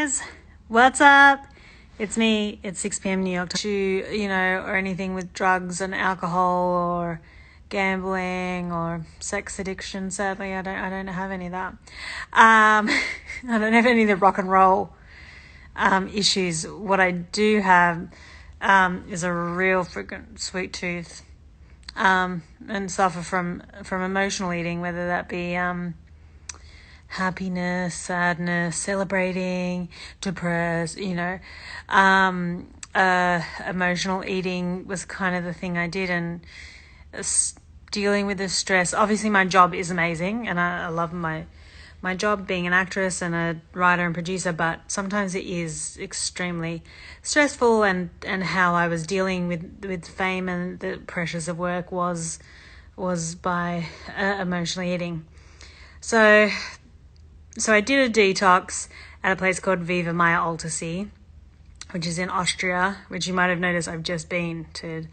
guys, what's up? It's me. It's 6 p.m. New York time. Or anything with drugs and alcohol or gambling or sex addiction. Sadly, I don't have any of that. I don't have any of the rock and roll issues. What I do have is a real freaking sweet tooth, and suffer from emotional eating, whether that be happiness, sadness, celebrating, depressed, emotional eating was kind of the thing I did, and dealing with the stress. Obviously my job is amazing and I love my job being an actress and a writer and producer, but sometimes it is extremely stressful, and how I was dealing with fame and the pressures of work was by emotionally eating. So I did a detox at a place called Viva Maya Altersee, which is in Austria, which you might have noticed I've just been to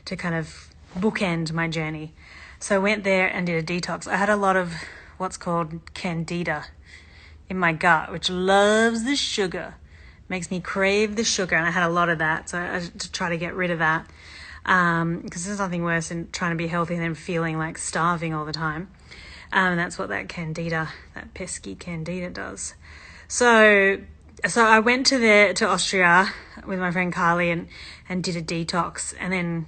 kind of bookend my journey. So I went there and did a detox. I had a lot of what's called candida in my gut, which loves the sugar, makes me crave the sugar, and I had a lot of that. So I to try to get rid of that, because there's nothing worse than trying to be healthy and then feeling like starving all the time. And that's what that pesky candida does. So I went to Austria with my friend Carly and did a detox, and then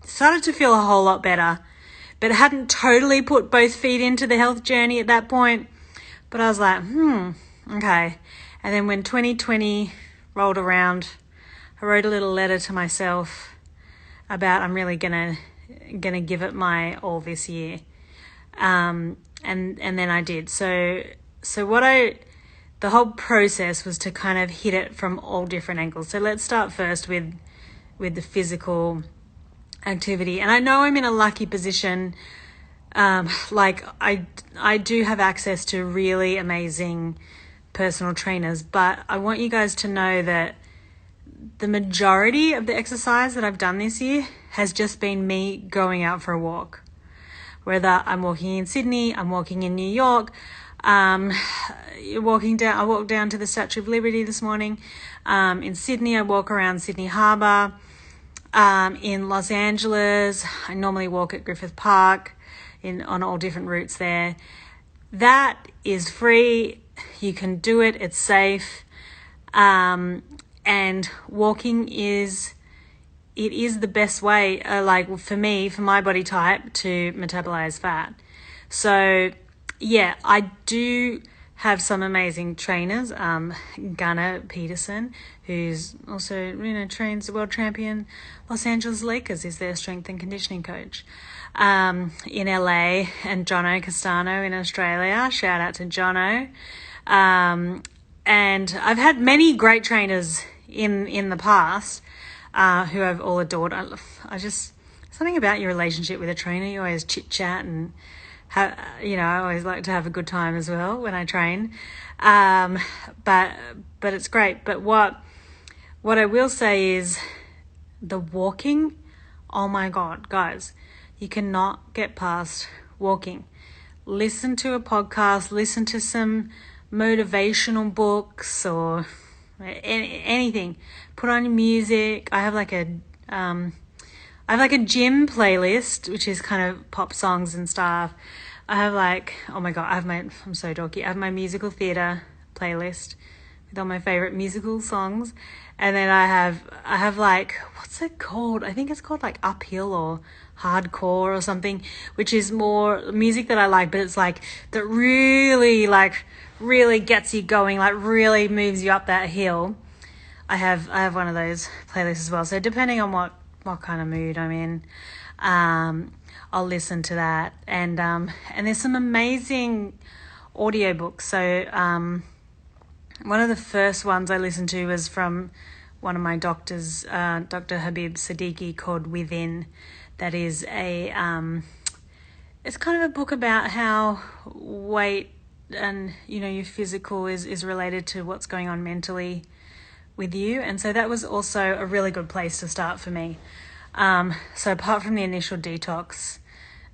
started to feel a whole lot better, but I hadn't totally put both feet into the health journey at that point. But I was like, okay. And then when 2020 rolled around, I wrote a little letter to myself about I'm really gonna give it my all this year. And then I did. So the whole process was to kind of hit it from all different angles. So let's start first with the physical activity. And I know I'm in a lucky position. I do have access to really amazing personal trainers, but I want you guys to know that the majority of the exercise that I've done this year has just been me going out for a walk. Whether I'm walking in Sydney, I'm walking in New York, I walked down to the Statue of Liberty this morning. In Sydney, I walk around Sydney Harbour. In Los Angeles, I normally walk at Griffith Park on all different routes there. That is free. You can do it. It's safe. And walking is the best way, for me, for my body type, to metabolize fat. So, yeah, I do have some amazing trainers. Gunnar Peterson, who's also, trains the world champion Los Angeles Lakers, is their strength and conditioning coach. In LA, and Jono Castano in Australia. Shout out to Jono. And I've had many great trainers in the past, who I've all adored. I just, something about your relationship with a trainer, you always chit chat and I always like to have a good time as well when I train. But it's great. But what I will say is the walking, oh my God, guys, you cannot get past walking. Listen to a podcast, listen to some motivational books or anything. Put on your music. I have like a gym playlist, which is kind of pop songs and stuff. I have I'm so dorky. I have my musical theatre playlist with all my favorite musical songs. And then I have what's it called? I think it's called like Uphill or Hardcore or something, which is more music that I like, but it's like that really gets you going, like really moves you up that hill. I have one of those playlists as well. So depending on what kind of mood I'm in, I'll listen to that. And there's some amazing audiobooks. So one of the first ones I listened to was from one of my doctors, Dr. Habib Siddiqui, called Within. That is it's kind of a book about how weight and, your physical is related to what's going on mentally with you. And so that was also a really good place to start for me. So apart from the initial detox,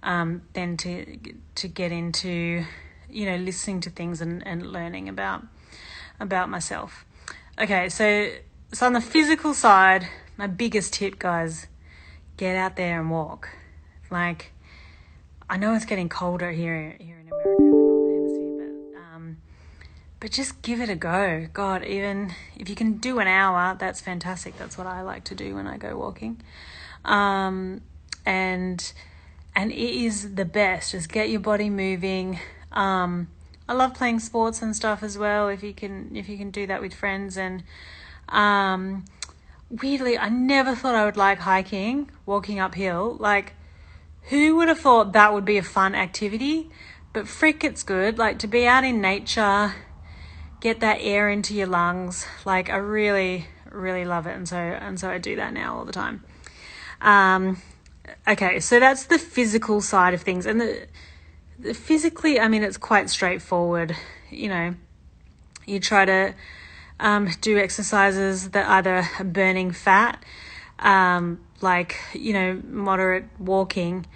then to get into, listening to things and learning about myself. okay, so on the physical side, my biggest tip, guys, get out there and walk. Like, I know it's getting colder here in America in the Northern Hemisphere, but just give it a go. God, even if you can do an hour, that's fantastic. That's what I like to do when I go walking. And it is the best. Just get your body moving. I love playing sports and stuff as well. If you can do that with friends. And weirdly, I never thought I would like hiking, walking uphill. Like, who would have thought that would be a fun activity? But frick, it's good. Like, to be out in nature, get that air into your lungs. Like, I really, really love it. And so I do that now all the time. Okay, so that's the physical side of things. And the physically, I mean, it's quite straightforward. You know, you try to do exercises that either are burning fat, like, you know, moderate walking.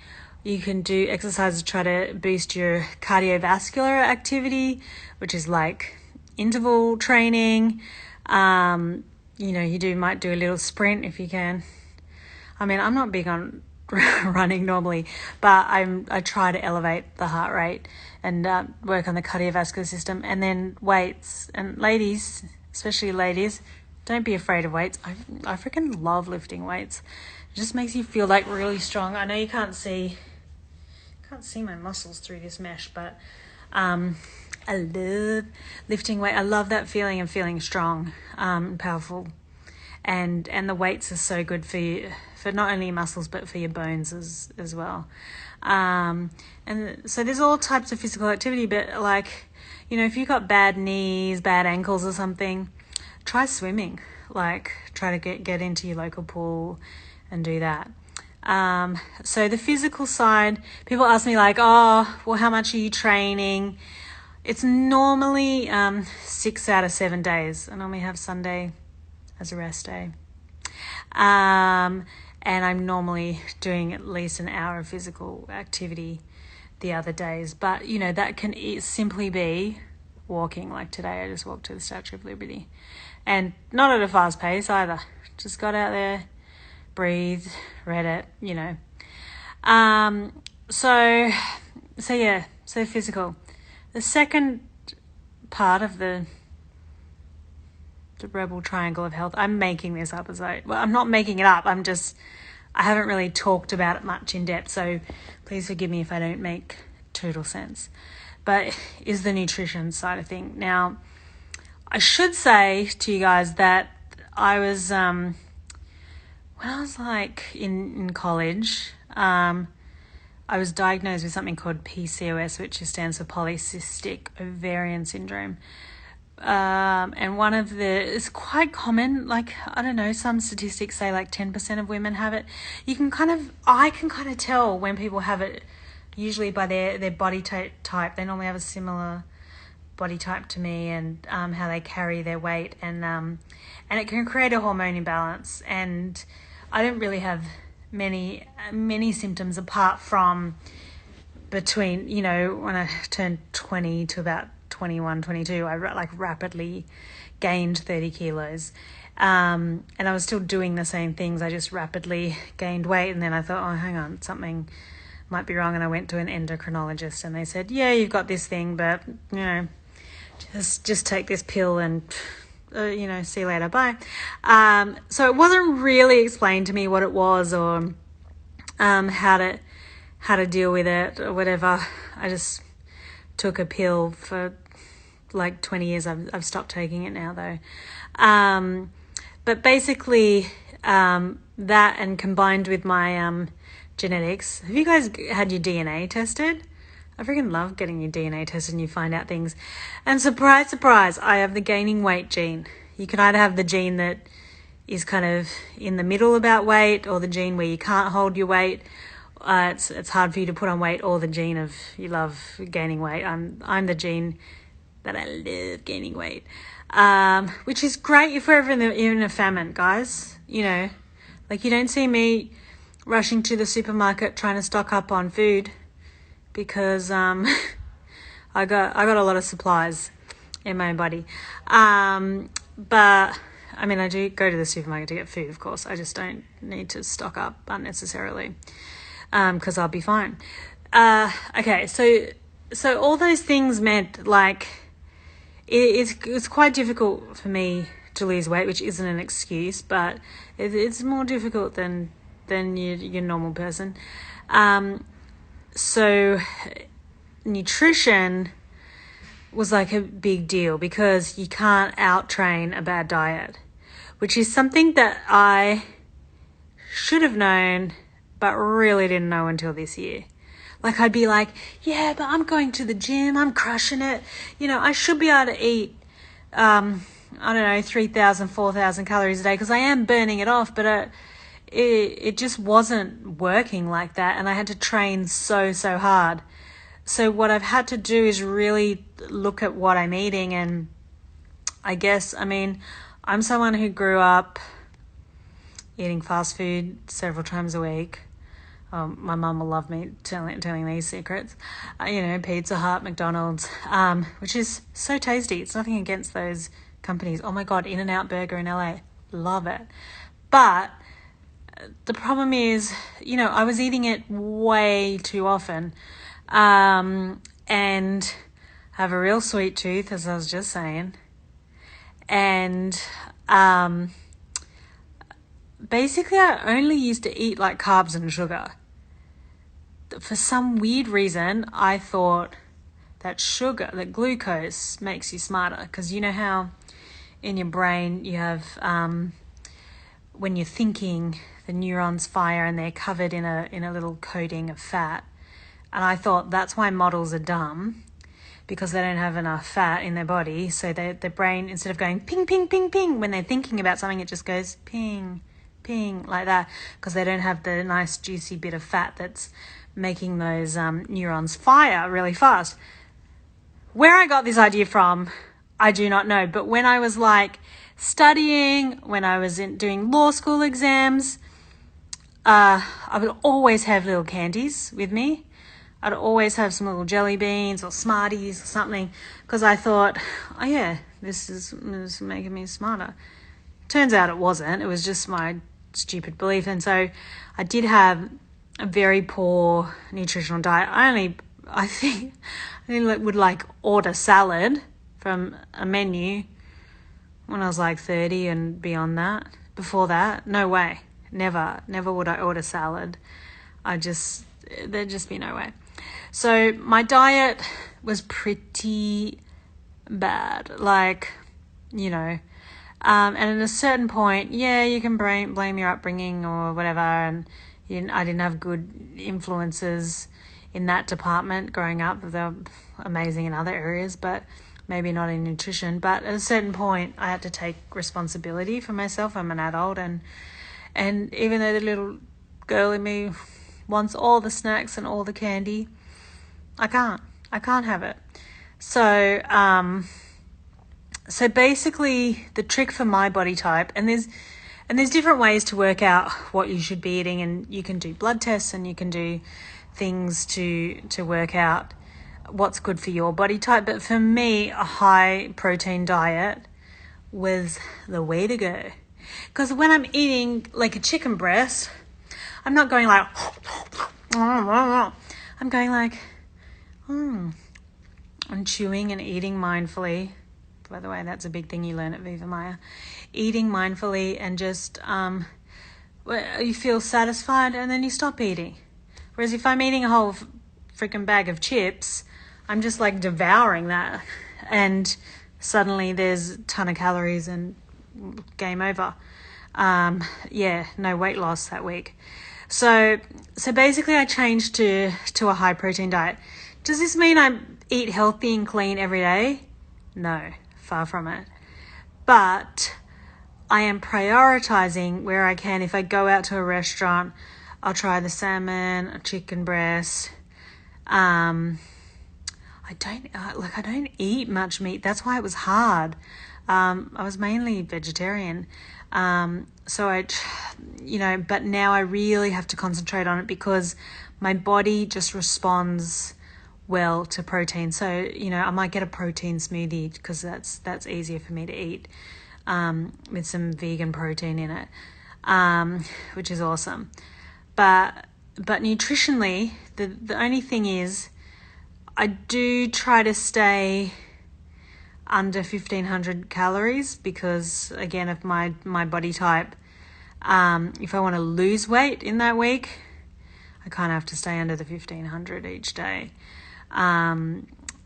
You can do exercises to try to boost your cardiovascular activity, which is like interval training. You know, might do a little sprint if you can. I mean, I'm not big on running normally, but I try to elevate the heart rate and work on the cardiovascular system. And then weights. And ladies, especially ladies, don't be afraid of weights. I freaking love lifting weights. It just makes you feel like really strong. I know you can't see my muscles through this mesh, but I love lifting weight. I love that feeling of feeling strong, powerful. And the weights are so good for you, for not only your muscles, but for your bones as well. And so there's all types of physical activity, but like, you know, if you've got bad knees, bad ankles or something, try swimming. Like, try to get into your local pool and do that. So the physical side, people ask me like, oh, well, how much are you training? It's normally 6 out of 7 days. I normally have Sunday as a rest day. And I'm normally doing at least an hour of physical activity the other days. But, you know, that can simply be walking. Like today, I just walked to the Statue of Liberty. And not at a fast pace either. Just got out there, breathed, read it, you know. So physical. The second part of the Rebel Triangle of Health, I'm making this up I'm not making it up, I haven't really talked about it much in depth, so please forgive me if I don't make total sense, but is the nutrition side of thing. Now, I should say to you guys that I was, when I was like in college, I was diagnosed with something called PCOS, which stands for polycystic ovarian syndrome. And it's quite common, like, I don't know, some statistics say like 10% of women have it. I can kind of tell when people have it, usually by their body type. They normally have a similar body type to me, and how they carry their weight, and it can create a hormone imbalance. And I don't really have many symptoms apart from between, you know, when I turned 20 to about 21, 22, I rapidly gained 30 kilos. And I was still doing the same things. I just rapidly gained weight. And then I thought, oh, hang on, something might be wrong. And I went to an endocrinologist, and they said, yeah, you've got this thing, but, you know, just take this pill and, you know, see you later, bye. So it wasn't really explained to me what it was, or how to deal with it or whatever. I just took a pill for like 20 years. I've stopped taking it now though. But basically, that, and combined with my genetics. Have you guys had your DNA tested? I freaking love getting your DNA tested and you find out things. And surprise, surprise, I have the gaining weight gene. You can either have the gene that is kind of in the middle about weight, or the gene where you can't hold your weight. It's hard for you to put on weight, or the gene of you love gaining weight. I'm the gene that I love gaining weight, which is great if we're ever in a famine, guys. You know, like, you don't see me rushing to the supermarket trying to stock up on food, because I got a lot of supplies in my body. But I mean, I do go to the supermarket to get food, of course. I just don't need to stock up unnecessarily because I'll be fine. Okay, so all those things meant like it's quite difficult for me to lose weight, which isn't an excuse, but it's more difficult than your normal person. So nutrition was like a big deal because you can't out-train a bad diet, which is something that I should have known but really didn't know until this year. Like I'd be like, yeah, but I'm going to the gym, I'm crushing it. You know, I should be able to eat, I don't know, 3,000, 4,000 calories a day because I am burning it off, but it just wasn't working like that. And I had to train so hard. So what I've had to do is really look at what I'm eating. And I guess, I mean, I'm someone who grew up eating fast food several times a week. My mum will love me telling these secrets. Pizza Hut, McDonald's, which is so tasty. It's nothing against those companies. Oh my God, In-N-Out Burger in LA. Love it. But the problem is, I was eating it way too often. And I have a real sweet tooth, as I was just saying. And basically I only used to eat like carbs and sugar. For some weird reason, I thought that glucose makes you smarter. Because you know how in your brain you have, when you're thinking, the neurons fire and they're covered in a little coating of fat. And I thought that's why models are dumb, because they don't have enough fat in their body. So their brain, instead of going ping, ping, ping, ping, when they're thinking about something, it just goes ping, ping, like that, because they don't have the nice juicy bit of fat that's making those neurons fire really fast. Where I got this idea from, I do not know. But when I was like studying, when I was doing law school exams, I would always have little candies with me. I'd always have some little jelly beans or Smarties or something, because I thought, oh yeah, this is making me smarter. Turns out it wasn't. It was just my stupid belief. And so I did have a very poor nutritional diet. I think would like order salad from a menu when I was like 30 and beyond that. Before that, no way. Never would I order salad. There'd just be no way. So my diet was pretty bad, and at a certain point, yeah, you can blame your upbringing or whatever, and I didn't have good influences in that department growing up. They're amazing in other areas, but maybe not in nutrition. But at a certain point, I had to take responsibility for myself. I'm an adult, and even though the little girl in me wants all the snacks and all the candy, I can't have it. So basically the trick for my body type, and there's different ways to work out what you should be eating, and you can do blood tests and you can do things to work out what's good for your body type. But for me, a high protein diet was the way to go. Because when I'm eating like a chicken breast, I'm not going like, I'm going like, I'm chewing and eating mindfully. By the way, that's a big thing you learn at Viva Maya. Eating mindfully, and just you feel satisfied and then you stop eating. Whereas if I'm eating a whole freaking bag of chips, I'm just like devouring that, and suddenly there's a ton of calories and game over. No weight loss that week. So basically I changed to a high protein diet. Does this mean I eat healthy and clean every day? No, far from it. But I am prioritizing where I can. If I go out to a restaurant, I'll try the salmon, a chicken breast. I don't eat much meat. That's why it was hard. I was mainly vegetarian. But now I really have to concentrate on it because my body just responds well to protein. So, I might get a protein smoothie because that's easier for me to eat. with some vegan protein in it, which is awesome. But nutritionally, the only thing is I do try to stay under 1,500 calories because, again, of my body type. If I want to lose weight in that week, I kind of have to stay under the 1,500 each day.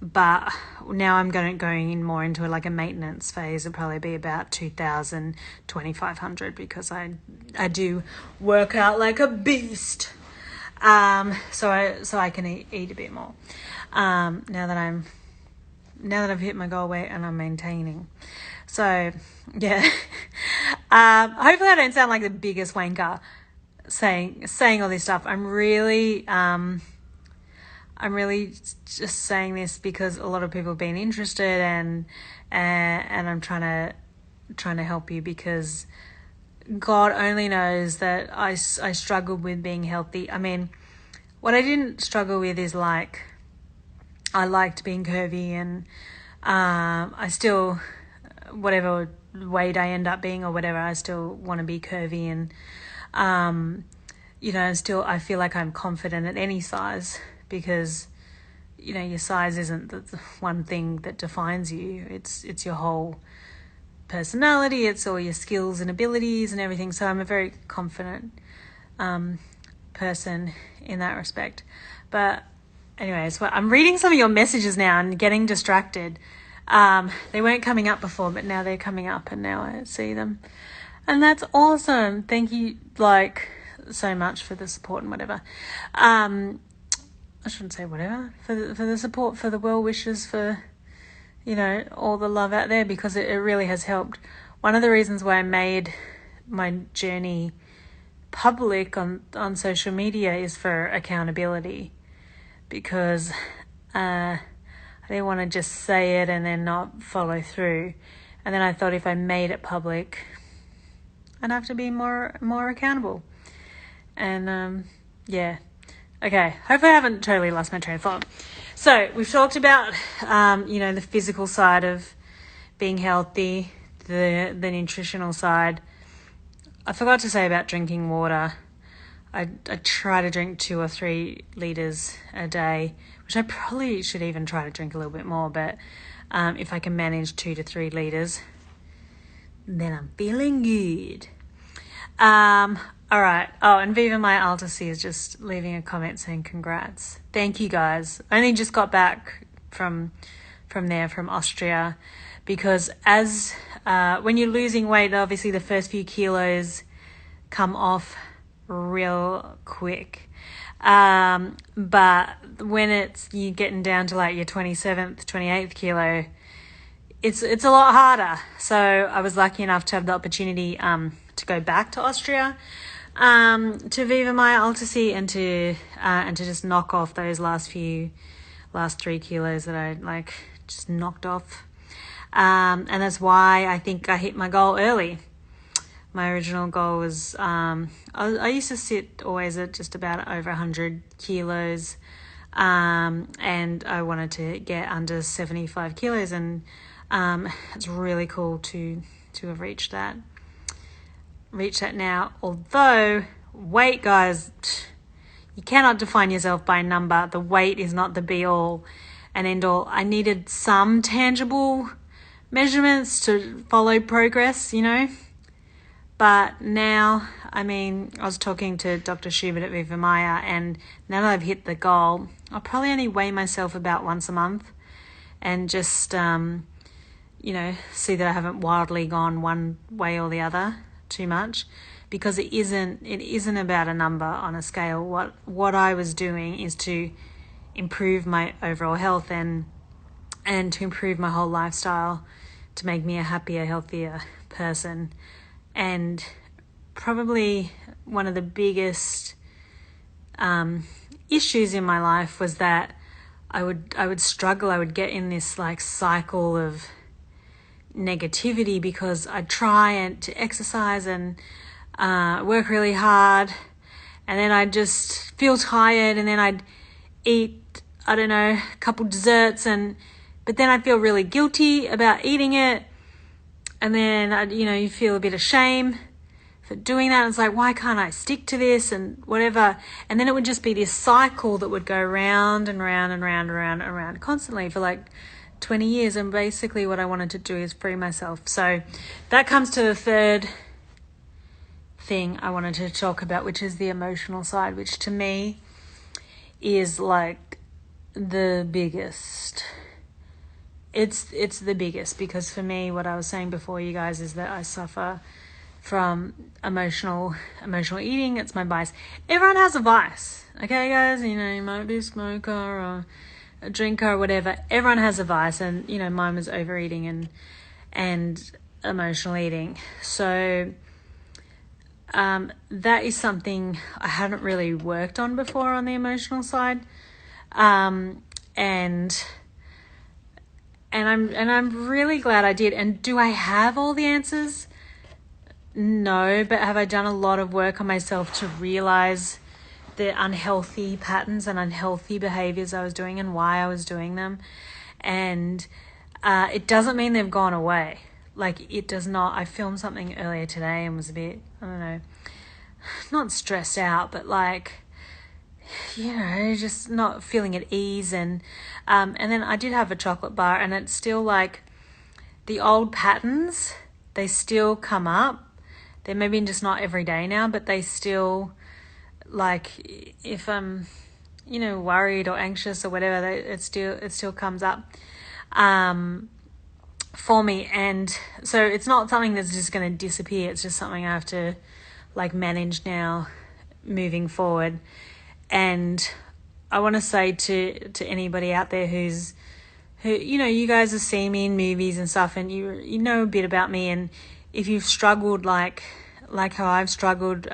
But now I'm going in more into like a maintenance phase. It'll probably be about 2,000, 2,500 because I do work out like a beast. So I can eat a bit more. Now that I've hit my goal weight and I'm maintaining. So yeah. Hopefully I don't sound like the biggest wanker saying all this stuff. I'm really just saying this because a lot of people have been interested and I'm trying to help you because God only knows that I struggled with being healthy. I mean, what I didn't struggle with is like, I liked being curvy and I still, whatever weight I end up being or whatever, I still want to be curvy and, still I feel like I'm confident at any size because, your size isn't the one thing that defines you. It's your whole personality. It's all your skills and abilities and everything. So I'm a very confident person in that respect. But anyways, I'm reading some of your messages now and getting distracted. They weren't coming up before, but now they're coming up and now I see them. And that's awesome. Thank you, so much for the support and whatever. I shouldn't say whatever. For the support, for the well wishes, for, all the love out there because it really has helped. One of the reasons why I made my journey public on social media is for accountability because I didn't want to just say it and then not follow through. And then I thought if I made it public, I'd have to be more accountable. And yeah. Okay, hopefully I haven't totally lost my train of thought. So we've talked about, the physical side of being healthy, the nutritional side. I forgot to say about drinking water. I try to drink 2 or 3 litres a day, which I probably should even try to drink a little bit more, but if I can manage 2 to 3 litres, then I'm feeling good. All right. Oh, and Viva My Altacy is just leaving a comment saying congrats. Thank you guys. I only just got back from Austria because as when you're losing weight, obviously the first few kilos come off real quick. But when you're getting down to like your 27th, 28th kilo, it's a lot harder. So I was lucky enough to have the opportunity to go back to Austria to Viva My Altacy and to just knock off those last 3 kilos that I just knocked off. And that's why I think I hit my goal early. My original goal was I used to sit always at just about over 100 kilos, and I wanted to get under 75 kilos, and it's really cool to have reached that now. Although weight, guys, you cannot define yourself by a number. The weight is not the be all and end all. I needed some tangible measurements to follow progress, But now, I was talking to Dr. Schubert at Viva Maya, and now that I've hit the goal, I'll probably only weigh myself about once a month and just, see that I haven't wildly gone one way or the other too much, because it isn't about a number on a scale. What I was doing is to improve my overall health and to improve my whole lifestyle, to make me a happier, healthier person. And probably one of the biggest issues in my life was that I would struggle. I would get in this cycle of negativity because I'd try to exercise and work really hard, and then I'd just feel tired, and then I'd eat, a couple desserts, but then I'd feel really guilty about eating it. and then, you feel a bit of shame for doing that. It's like, why can't I stick to this and whatever? And then it would just be this cycle that would go round and round and round and round and round constantly for like 20 years. And basically what I wanted to do is free myself. So that comes to the third thing I wanted to talk about, which is the emotional side, which to me is like the biggest. It's the biggest, because for me, what I was saying before, you guys, is that I suffer from emotional eating. It's my vice. Everyone has a vice, okay, guys? You might be a smoker or a drinker or whatever. Everyone has a vice, and mine was overeating and emotional eating. So that is something I haven't really worked on before on the emotional side, and I'm really glad I did. And do I have all the answers? No, but have I done a lot of work on myself to realize the unhealthy patterns and unhealthy behaviors I was doing and why I was doing them? And it doesn't mean they've gone away. Like, it does not. I filmed something earlier today and was a bit, I don't know, not stressed out, but like, just not feeling at ease. And then I did have a chocolate bar, and it's still like the old patterns, they still come up. They're maybe just not every day now, but they still, like, if I'm, worried or anxious or whatever, it still comes up for me. And so it's not something that's just going to disappear. It's just something I have to like manage now moving forward. And I want to say to anybody out there who you guys have seen me in movies and stuff, and you know a bit about me, and if you've struggled like how I've struggled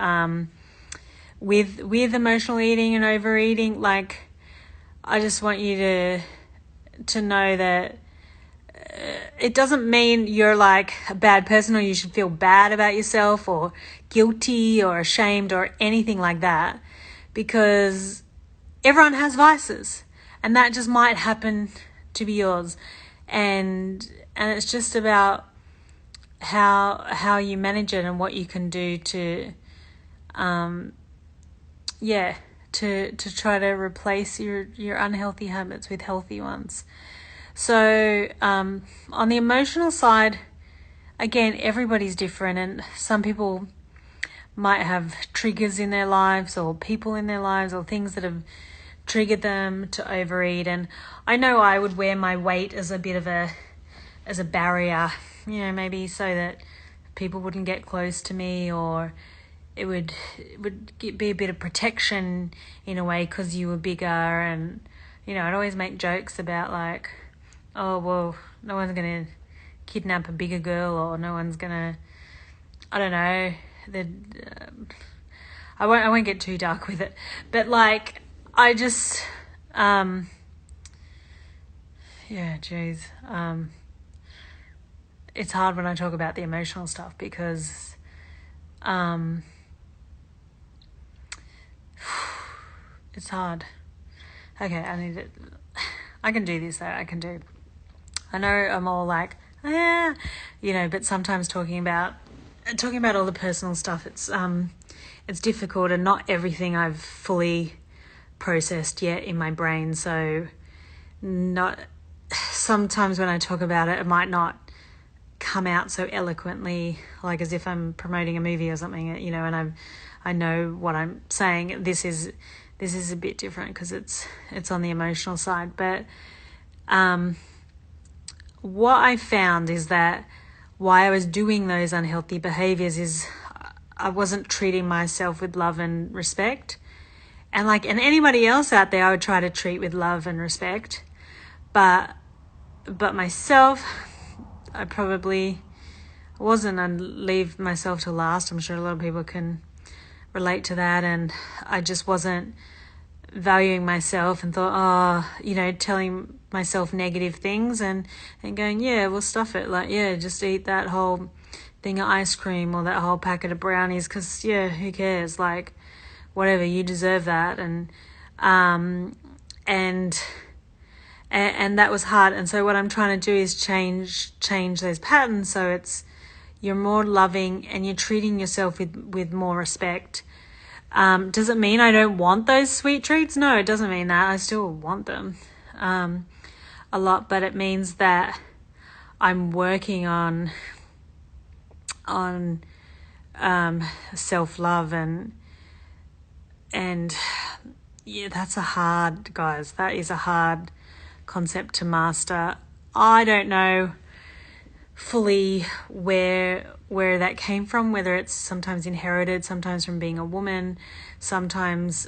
with emotional eating and overeating, like, I just want you to know that it doesn't mean you're like a bad person, or you should feel bad about yourself or guilty or ashamed or anything like that, because everyone has vices, and that just might happen to be yours. And it's just about how you manage it and what you can do to try to replace your unhealthy habits with healthy ones. So on the emotional side, again, everybody's different, and some people might have triggers in their lives, or people in their lives, or things that have triggered them to overeat. And I know I would wear my weight as a bit of a barrier, maybe so that people wouldn't get close to me, or it would be a bit of protection in a way, because you were bigger. And I'd always make jokes about like, oh well, no one's gonna kidnap a bigger girl, or no one's gonna, I don't know, I won't get too dark with it, but like, I just it's hard when I talk about the emotional stuff, because it's hard. Okay, I can do this though. I know I'm all like, but sometimes talking about all the personal stuff, it's difficult, and not everything I've fully processed yet in my brain. So sometimes when I talk about it, it might not come out so eloquently, like as if I'm promoting a movie or something, and I know what I'm saying. This is a bit different because it's on the emotional side. But what I found is that why I was doing those unhealthy behaviors is I wasn't treating myself with love and respect. And anybody else out there, I would try to treat with love and respect. But myself, I probably wasn't. I'd leave myself to last. I'm sure a lot of people can relate to that. And I just wasn't valuing myself, and thought, telling myself negative things and going, yeah, well, stuff it. Like, yeah, just eat that whole thing of ice cream or that whole packet of brownies, because, yeah, who cares? Like, whatever, you deserve that. And that was hard. And so what I'm trying to do is change those patterns, so it's you're more loving, and you're treating yourself with more respect. Does it mean I don't want those sweet treats? No, it doesn't mean that. I still want them a lot, but it means that I'm working on self-love, and yeah, that's guys, that is a hard concept to master. I don't know fully where that came from, whether it's sometimes inherited, sometimes from being a woman, sometimes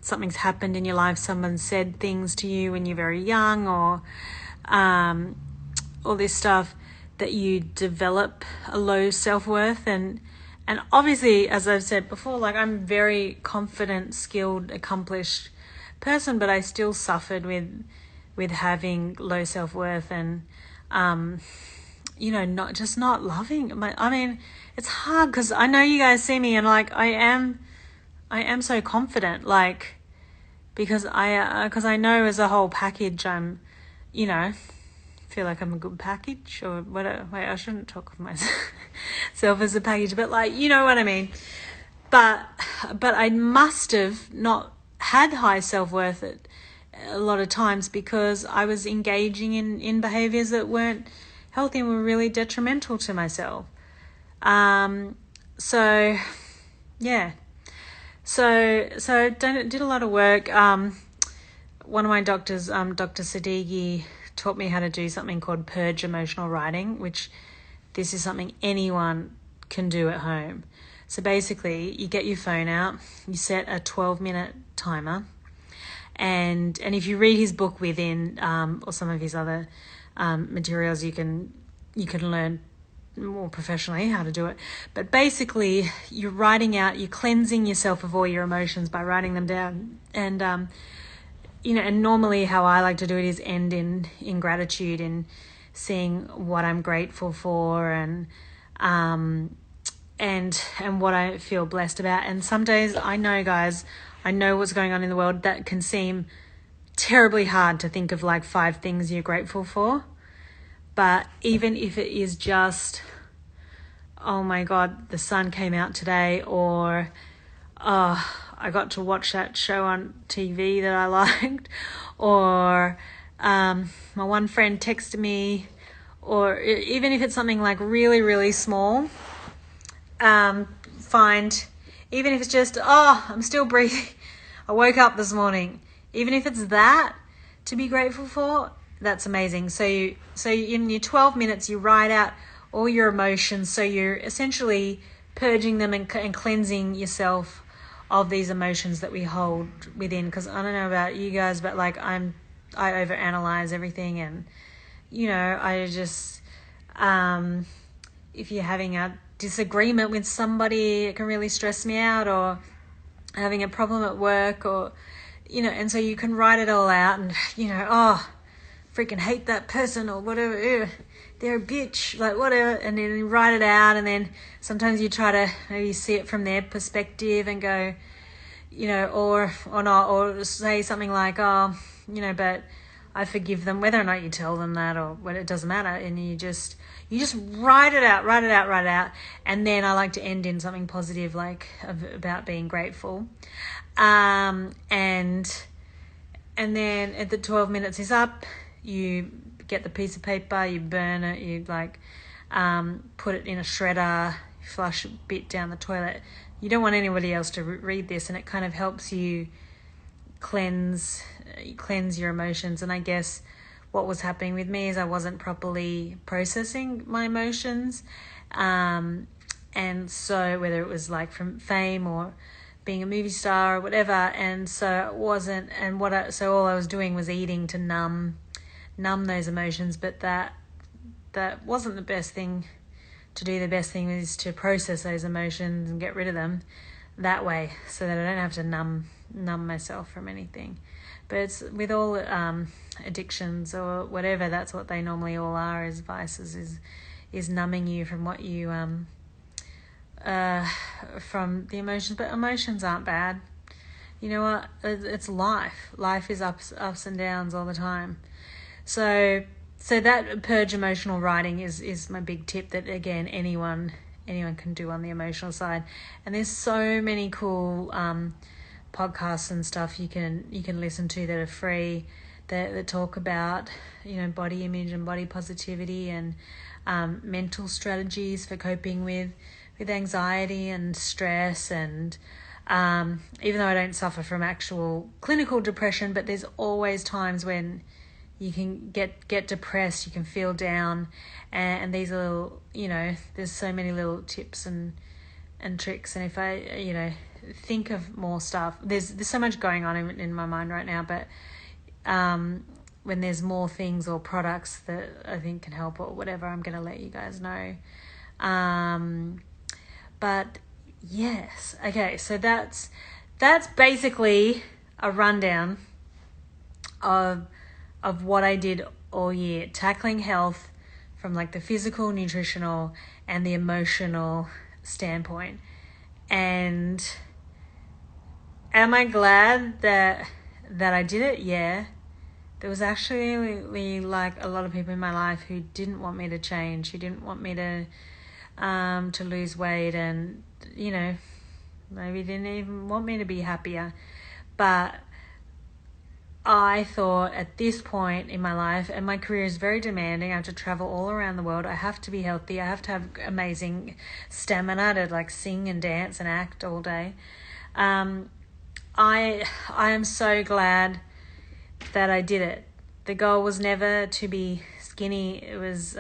something's happened in your life, someone said things to you when you're very young, or all this stuff, that you develop a low self-worth. And obviously, as I've said before, like, I'm a very confident, skilled, accomplished person, but I still suffered with having low self-worth, and not loving I mean, it's hard because I know you guys see me, and like I am so confident, like, because I know as a whole package I'm, feel like I'm a good package, or whatever. Wait, I shouldn't talk of myself as a package, but like, you know what I mean. But I must have not had high self-worth a lot of times, because I was engaging in behaviors that weren't healthy and were really detrimental to myself. So yeah. So I did a lot of work. One of my doctors, Dr. Sadeghi, taught me how to do something called purge emotional writing, which this is something anyone can do at home. So basically, you get your phone out, you set a 12-minute timer, and if you read his book Within, or some of his other materials, you can learn more professionally how to do it. But basically, you're cleansing yourself of all your emotions by writing them down. And and normally how I like to do it is end in gratitude, and seeing what I'm grateful for, and what I feel blessed about. And some days, I know, guys, I know what's going on in the world, that can seem terribly hard to think of like 5 things you're grateful for. But even if it is just, oh my God, the sun came out today, or I got to watch that show on TV that I liked, or my one friend texted me, or even if it's something like really, really small, even if it's just, I'm still breathing, I woke up this morning, even if it's that to be grateful for, that's amazing. So in your 12 minutes, you write out all your emotions. So you're essentially purging them and cleansing yourself of these emotions that we hold within. Because I don't know about you guys, but like I overanalyze everything, and I just if you're having a disagreement with somebody, it can really stress me out, or having a problem at work, or and so you can write it all out, and freaking hate that person, or whatever, they're a bitch, like whatever, and then you write it out, and then sometimes you try to maybe see it from their perspective and go, or not, or say something like, but I forgive them, whether or not you tell them that, or when it doesn't matter, and you just write it out, and then I like to end in something positive, like about being grateful, and then at the 12 minutes is up, you get the piece of paper, you burn it, you put it in a shredder, flush a bit down the toilet. You don't want anybody else to read this, and it kind of helps you cleanse your emotions. And I guess what was happening with me is I wasn't properly processing my emotions, and so whether it was like from fame or being a movie star or whatever, and so it wasn't, and so all I was doing was eating to numb those emotions, but that wasn't the best thing to do. The best thing is to process those emotions and get rid of them that way, so that I don't have to numb myself from anything. But it's with all addictions or whatever, that's what they normally all are, as vices, is numbing you from what you from the emotions. But emotions aren't bad. You know what? It's life. Life is ups and downs all the time. So So that purge emotional writing is my big tip that, again, anyone can do on the emotional side. And there's so many cool podcasts and stuff you can listen to that are free that talk about, body image and body positivity and mental strategies for coping with anxiety and stress. And even though I don't suffer from actual clinical depression, but there's always times when you can get depressed, you can feel down, and these are little, there's so many little tips and tricks. And if I, think of more stuff, there's so much going on in my mind right now, but when there's more things or products that I think can help or whatever, I'm going to let you guys know. But yes, okay, so that's basically a rundown of what I did all year, tackling health from like the physical, nutritional, and the emotional standpoint. And am I glad that I did it? Yeah. There was actually like a lot of people in my life who didn't want me to change, who didn't want me to lose weight, and maybe didn't even want me to be happier. But I thought at this point in my life, and my career is very demanding, I have to travel all around the world, I have to be healthy, I have to have amazing stamina to like sing and dance and act all day. I am so glad that I did it. The goal was never to be skinny. It was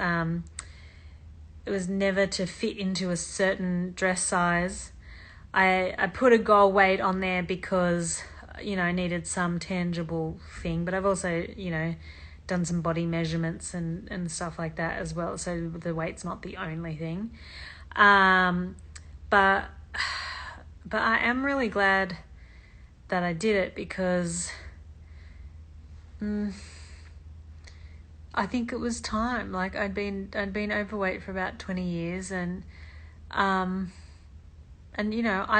never to fit into a certain dress size. I put a goal weight on there because I needed some tangible thing, but I've also done some body measurements and stuff like that as well, so the weight's not the only thing. But I am really glad that I did it, because I think it was time. Like I'd been overweight for about 20 years, and I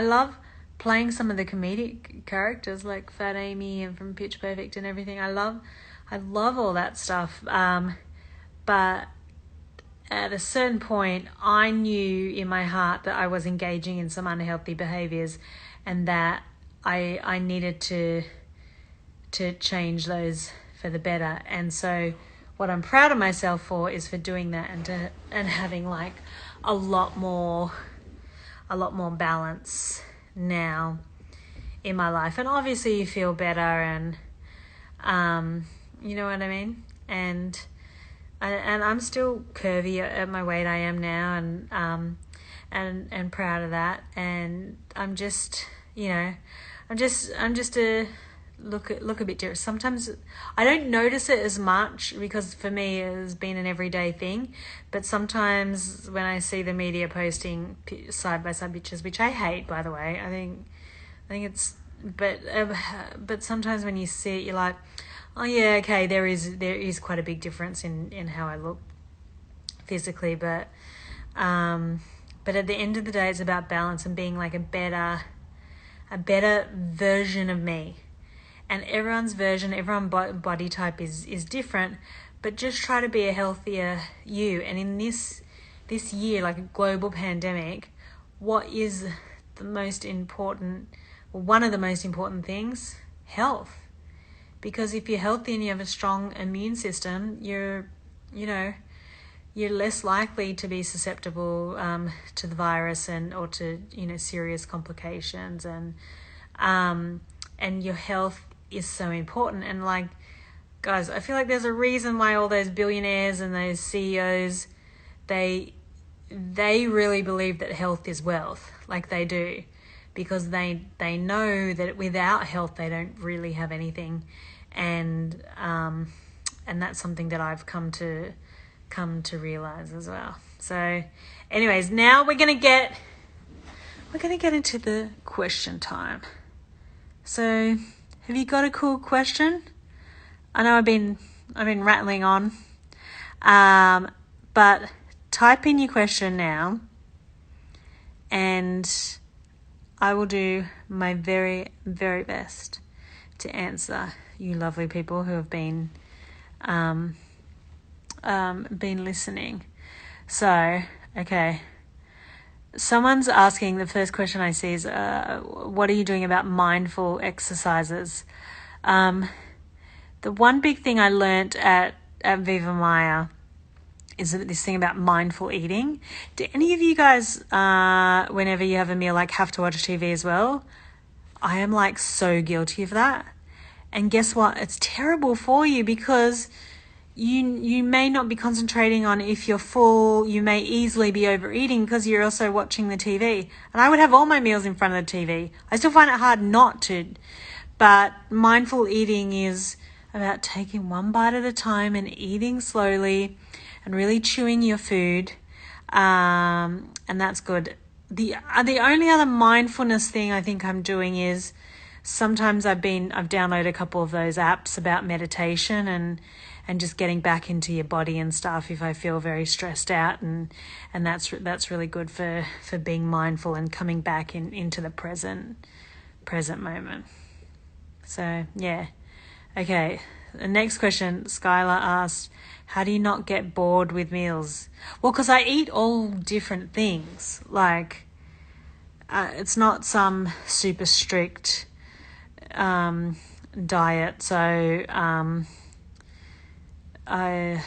love playing some of the comedic characters like Fat Amy and from Pitch Perfect and everything. I love all that stuff. But at a certain point, I knew in my heart that I was engaging in some unhealthy behaviors, and that I needed to change those for the better. And so what I'm proud of myself for is for doing that, and having like a lot more balance now in my life. And obviously you feel better, and you know what I mean? And I'm still curvy at my weight I am now, and proud of that. And I'm just a look a bit different. Sometimes I don't notice it as much, because for me it has been an everyday thing. But sometimes when I see the media posting side by side pictures, which I hate, by the way, I think it's, but sometimes when you see it, you're like, oh yeah, okay, there is quite a big difference in how I look physically. But at the end of the day, it's about balance and being like a better version of me. And everyone's body type is different, but just try to be a healthier you. And in this year, like a global pandemic, what is the most important, one of the most important things? Health. Because if you're healthy and you have a strong immune system, you're less likely to be susceptible to the virus or to serious complications, and your health is so important. And like, guys, I feel like there's a reason why all those billionaires and those CEOs, they really believe that health is wealth, like they do, because they know that without health they don't really have anything. And that's something that I've come to realize as well. So anyways, now we're gonna get into the question time. So have you got a cool question? I know I've been rattling on, but type in your question now, and I will do my very, very best to answer you lovely people who have been been listening. So, okay. Someone's asking, the first question I see is, what are you doing about mindful exercises? The one big thing I learnt at Viva Maya is this thing about mindful eating. Do any of you guys, whenever you have a meal, like have to watch TV as well? I am like so guilty of that. And guess what? It's terrible for you because you may not be concentrating on if you're full. You may easily be overeating because you're also watching the TV. And I would have all my meals in front of the TV. I still find it hard not to. But mindful eating is about taking one bite at a time and eating slowly and really chewing your food. And that's good. The only other mindfulness thing I think I'm doing is sometimes I've downloaded a couple of those apps about meditation and just getting back into your body and stuff if I feel very stressed out, and that's really good for being mindful and coming back into the present moment. So yeah. Okay. The next question, Skylar asked, how do you not get bored with meals? Well, because I eat all different things. Like, it's not some super strict diet. So, I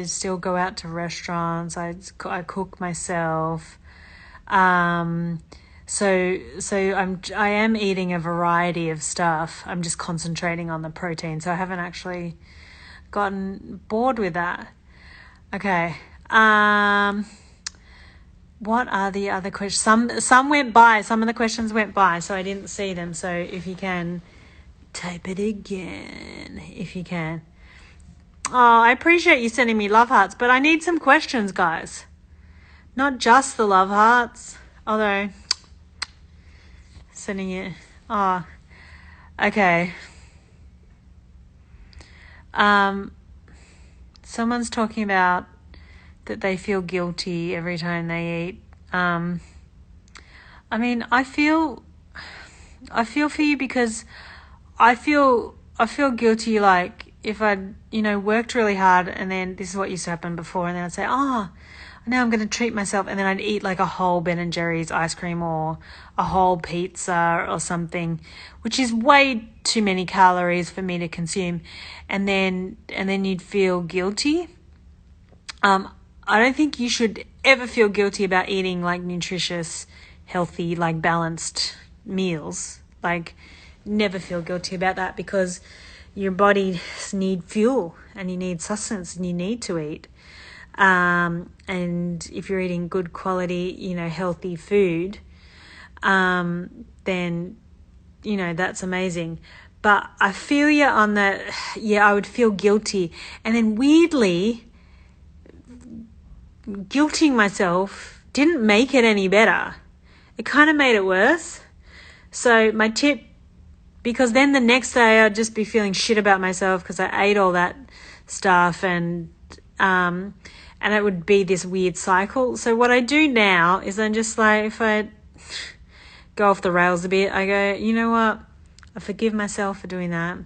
still go out to restaurants. I cook myself. So I am eating a variety of stuff. I'm just concentrating on the protein. So I haven't actually gotten bored with that. Okay. What are the other questions? Some went by. Some of the questions went by, so I didn't see them. So if you can, type it again, if you can. Oh, I appreciate you sending me love hearts, but I need some questions, guys. Not just the love hearts, although sending it. Oh, okay. Someone's talking about that they feel guilty every time they eat. I mean, I feel for you because I feel guilty, like if I'd, worked really hard and then this is what used to happen before, and then I'd say, now I'm going to treat myself, and then I'd eat like a whole Ben & Jerry's ice cream or a whole pizza or something, which is way too many calories for me to consume, and then you'd feel guilty. I don't think you should ever feel guilty about eating like nutritious, healthy, like balanced meals. Like, never feel guilty about that because your body needs fuel and you need sustenance and you need to eat. And if you're eating good quality, healthy food, then, that's amazing. But I feel you on that. Yeah, I would feel guilty. And then weirdly, guilting myself didn't make it any better. It kind of made it worse. So my tip, because then the next day I'd just be feeling shit about myself because I ate all that stuff, and it would be this weird cycle. So what I do now is I'm just like, if I go off the rails a bit, I go, you know what? I forgive myself for doing that.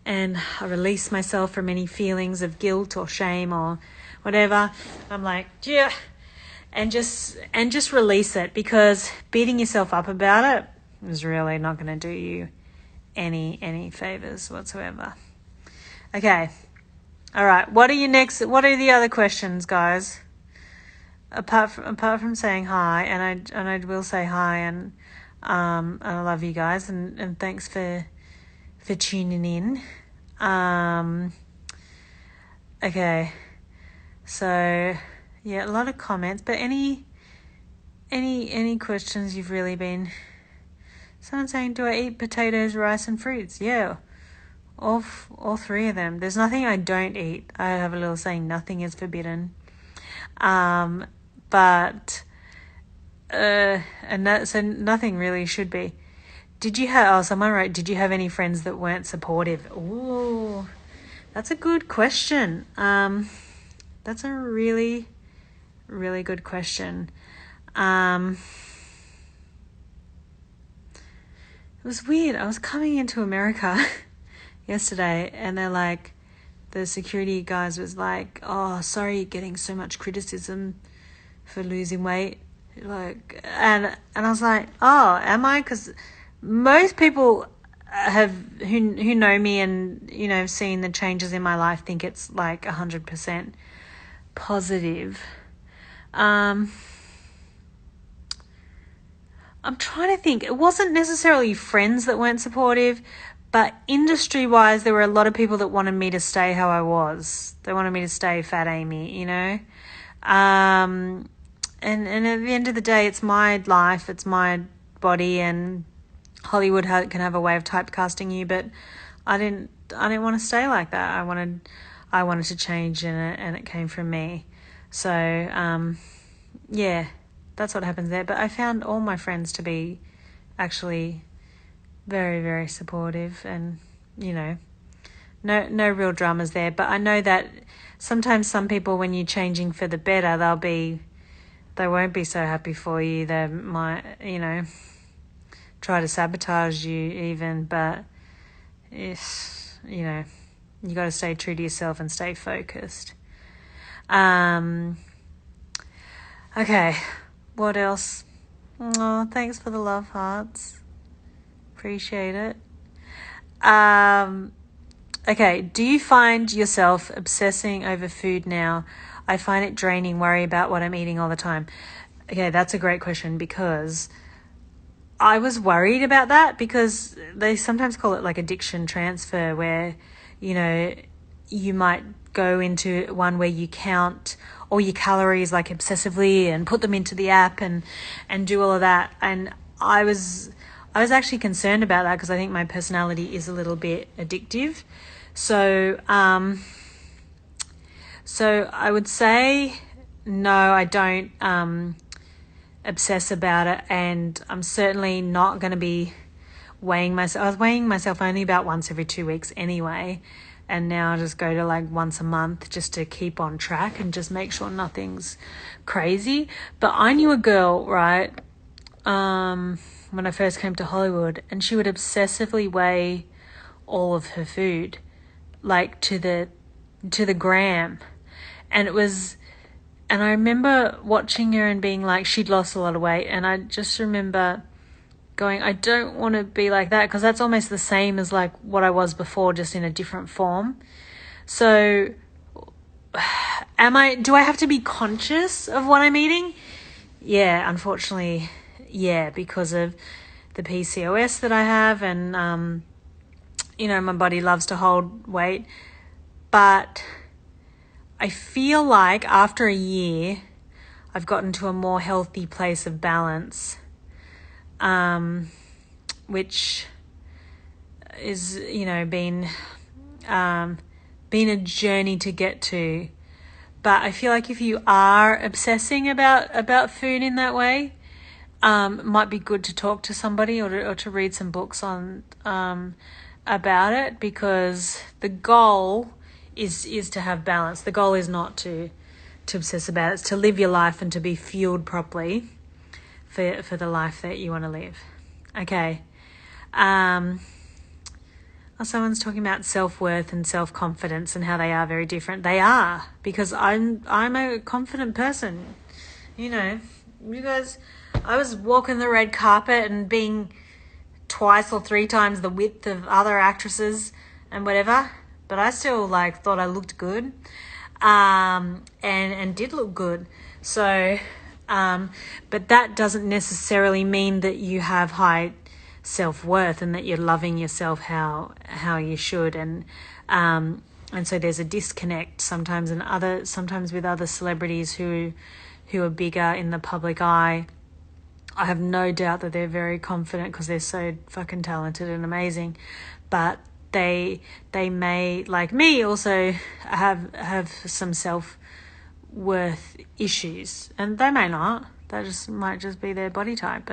And I release myself from any feelings of guilt or shame or whatever. I'm like, yeah. And just release it, because beating yourself up about it is really not going to do you any favors whatsoever. Okay. All right. What are the other questions, guys? Apart from saying hi, and I will say hi, and I love you guys, and thanks for tuning in. Okay. So yeah, a lot of comments, but any questions you've really been. Someone saying, do I eat potatoes, rice, and fruits? Yeah. All three of them. There's nothing I don't eat. I have a little saying, nothing is forbidden. But so nothing really should be. Someone wrote, did you have any friends that weren't supportive? Ooh, that's a good question. That's a really, really good question. It was weird. I was coming into America yesterday, and they're like, the security guys was like, "Oh, sorry, you're getting so much criticism for losing weight." Like, and I was like, "Oh, am I?" Because most people who know me and, you know, have seen the changes in my life think it's like 100% positive. I'm trying to think. It wasn't necessarily friends that weren't supportive, but industry-wise, there were a lot of people that wanted me to stay how I was. They wanted me to stay Fat Amy, you know? And at the end of the day, it's my life, it's my body, and Hollywood can have a way of typecasting you, but I didn't want to stay like that. I wanted to change, and it came from me. So, yeah, that's what happens there. But I found all my friends to be actually very, very supportive, and, you know, no real dramas there. But I know that sometimes some people, when you're changing for the better, they won't be so happy for you. They might, you know, try to sabotage you even, but it's, you know, you got to stay true to yourself and stay focused. Okay, what else? Oh, thanks for the love hearts. Appreciate it. Okay, do you find yourself obsessing over food now? I find it draining, worry about what I'm eating all the time. Okay, that's a great question, because I was worried about that, because they sometimes call it like addiction transfer, where, you know, you might go into one where you count all your calories like obsessively and put them into the app and do all of that. And I was actually concerned about that, because I think my personality is a little bit addictive. So I would say no, I don't obsess about it, and I'm certainly not going to be weighing myself. I was weighing myself only about once every 2 weeks anyway, and now I just go to like once a month just to keep on track and just make sure nothing's crazy. But I knew a girl, right, when I first came to Hollywood, and she would obsessively weigh all of her food, like to the gram. And I remember watching her and being like, she'd lost a lot of weight, and I just remember going, I don't want to be like that, because that's almost the same as like what I was before, just in a different form. So do I have to be conscious of what I'm eating? Yeah, unfortunately, yeah, because of the PCOS that I have, and you know, my body loves to hold weight. But I feel like after a year, I've gotten to a more healthy place of balance, which is, you know, been a journey to get to. But I feel like if you are obsessing about food in that way, it might be good to talk to somebody, or to read some books on about it, because the goal is to have balance. The goal is not to obsess about it. It's to live your life and to be fueled properly for the life that you want to live. Okay. Someone's talking about self-worth and self-confidence and how they are very different. They are, because I'm a confident person. You know, you guys, I was walking the red carpet and being twice or 3 times the width of other actresses and whatever, but I still like thought I looked good, and did look good. So, but that doesn't necessarily mean that you have high self-worth and that you're loving yourself how you should, and so there's a disconnect sometimes with other celebrities who are bigger in the public eye. I have no doubt that they're very confident because they're so fucking talented and amazing, but they may, like me, also have some self-worth issues, and they may not. That might just be their body type,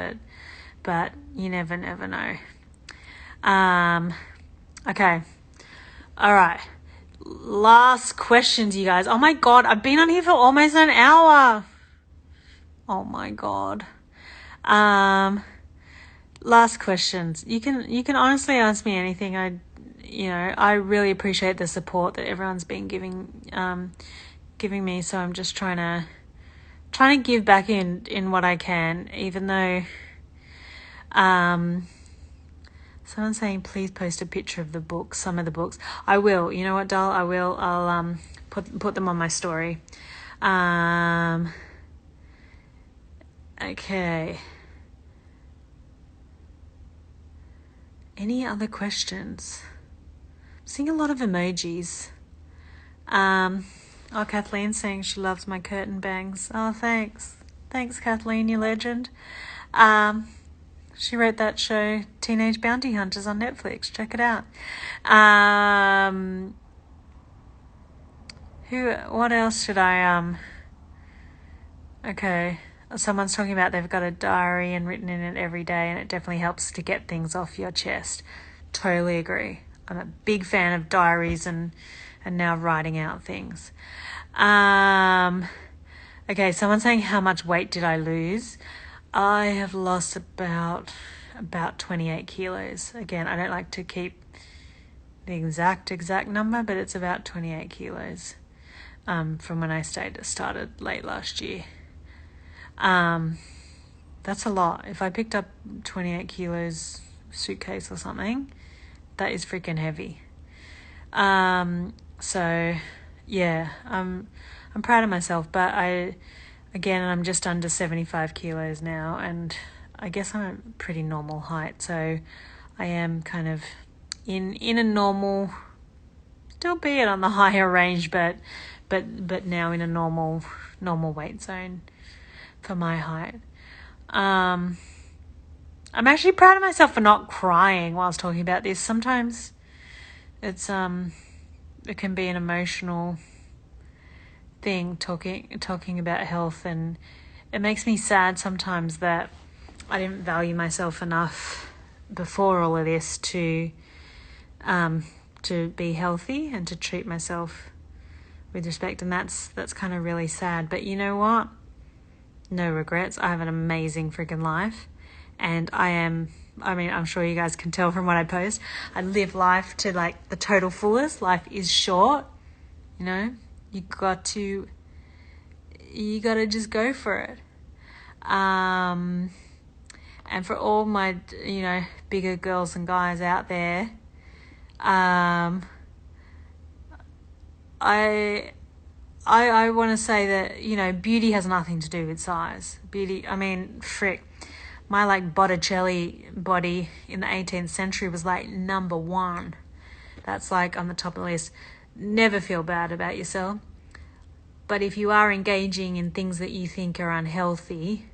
but you never know. Okay. All right. Last questions, you guys. Oh my God, I've been on here for almost an hour. Oh my God. Last questions. You can honestly ask me anything. you know, I really appreciate the support that everyone's been giving me. So I'm just trying to give back in what I can, even though someone's saying please post a picture of the books, some of the books. I will. You know what, doll? I will. I'll put them on my story. Okay. Any other questions? I'm seeing a lot of emojis. Oh, Kathleen's saying she loves my curtain bangs. Oh, thanks. Thanks, Kathleen, you legend. She wrote that show, Teenage Bounty Hunters, on Netflix. Check it out. What else should I, okay. Someone's talking about they've got a diary and written in it every day, and it definitely helps to get things off your chest. Totally agree. I'm a big fan of diaries and now writing out things. Okay, someone's saying how much weight did I lose? I have lost about 28 kilos. Again, I don't like to keep the exact number, but it's about 28 kilos from when I started late last year. That's a lot. If I picked up 28 kilos suitcase or something, that is freaking heavy. So yeah, I'm proud of myself, but I'm just under 75 kilos now, and I guess I'm a pretty normal height, so I am kind of in a normal, still be it on the higher range, but now in a normal weight zone for my height. I'm actually proud of myself for not crying whilst talking about this. Sometimes it's it can be an emotional thing talking about health, and it makes me sad sometimes that I didn't value myself enough before all of this to be healthy and to treat myself with respect, and that's kind of really sad. But you know what? No regrets. I have an amazing freaking life, and I'm sure you guys can tell from what I post. I live life to like the total fullest. Life is short, you know. You got to just go for it. And for all my, you know, bigger girls and guys out there, I want to say that, you know, beauty has nothing to do with size. My like Botticelli body in the 18th century was like number one. That's like on the top of the list. Never feel bad about yourself. But if you are engaging in things that you think are unhealthy,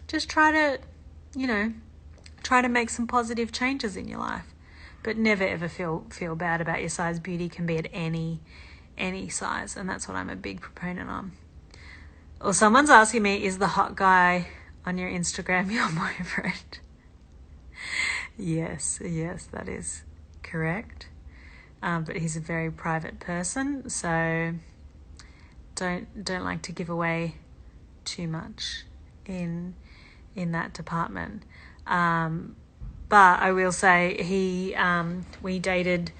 just try to make some positive changes in your life. But never ever feel bad about your size. Beauty can be at any size, and that's what I'm a big proponent on. Or someone's asking me, is the hot guy on your Instagram your boyfriend? Yes, that is correct. But he's a very private person, so don't like to give away too much in that department. But I will say we dated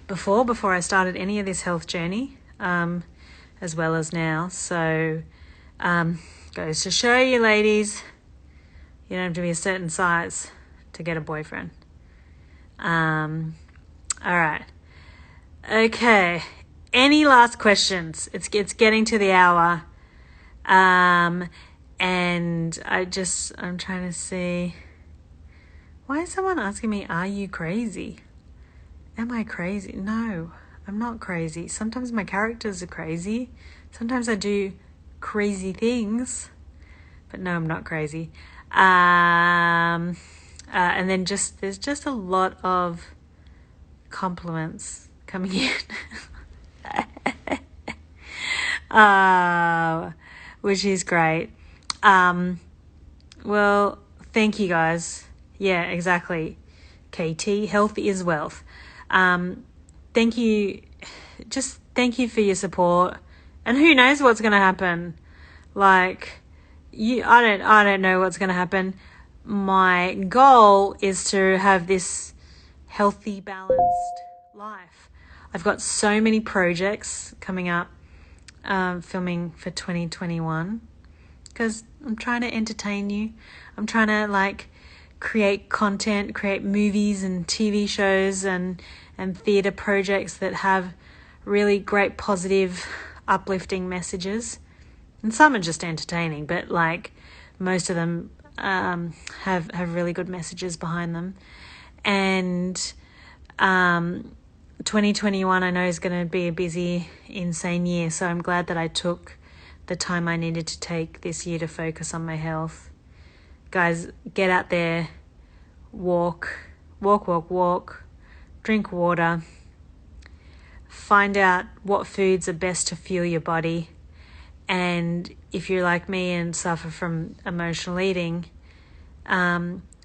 before I started any of this health journey, as well as now. So goes to show you, ladies, you don't have to be a certain size to get a boyfriend. All right. Okay. Any last questions? It's getting to the hour. And I'm trying to see. Why is someone asking me, are you crazy? Am I crazy? No, I'm not crazy. Sometimes my characters are crazy. Sometimes I do crazy things. But no, I'm not crazy. And then there's just a lot of compliments coming in. Which is great. Well, thank you guys. Yeah, exactly. KT, health is wealth. Thank you. Just thank you for your support. And who knows what's going to happen? Like, I don't know what's going to happen. My goal is to have this healthy, balanced life. I've got so many projects coming up, filming for 2021, because I'm trying to entertain you. I'm trying to create content, create movies and TV shows and theatre projects that have really great, positive, uplifting messages. And some are just entertaining, but most of them have really good messages behind them. And 2021 I know is going to be a busy, insane year, so I'm glad that I took the time I needed to take this year to focus on my health. Guys, get out there, walk, drink water, find out what foods are best to fuel your body. And if you're like me and suffer from emotional eating,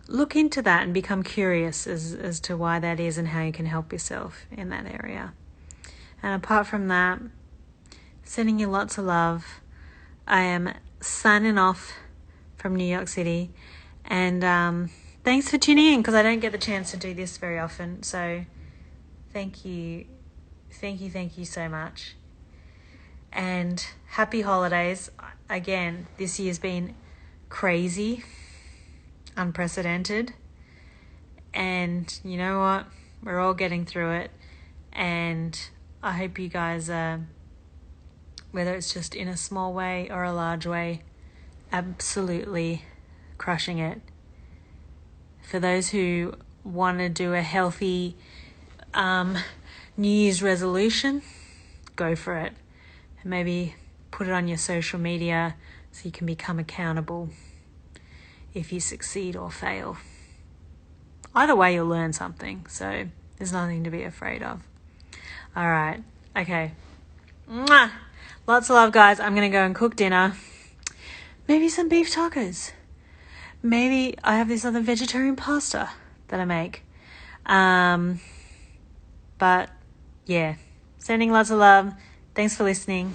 look into that and become curious as to why that is and how you can help yourself in that area. And apart from that, sending you lots of love. I am signing off from New York City. And thanks for tuning in, because I don't get the chance to do this very often. So thank you so much. And happy holidays. Again, this year's been crazy, unprecedented. And you know what? We're all getting through it. And I hope you guys are, whether it's just in a small way or a large way, absolutely crushing it. For those who want to do a healthy New Year's resolution, go for it. Maybe put it on your social media so you can become accountable if you succeed or fail. Either way, you'll learn something, so there's nothing to be afraid of. All right. Okay. Mwah! Lots of love, guys. I'm going to go and cook dinner. Maybe some beef tacos. Maybe I have this other vegetarian pasta that I make. But, yeah. Sending lots of love. Thanks for listening.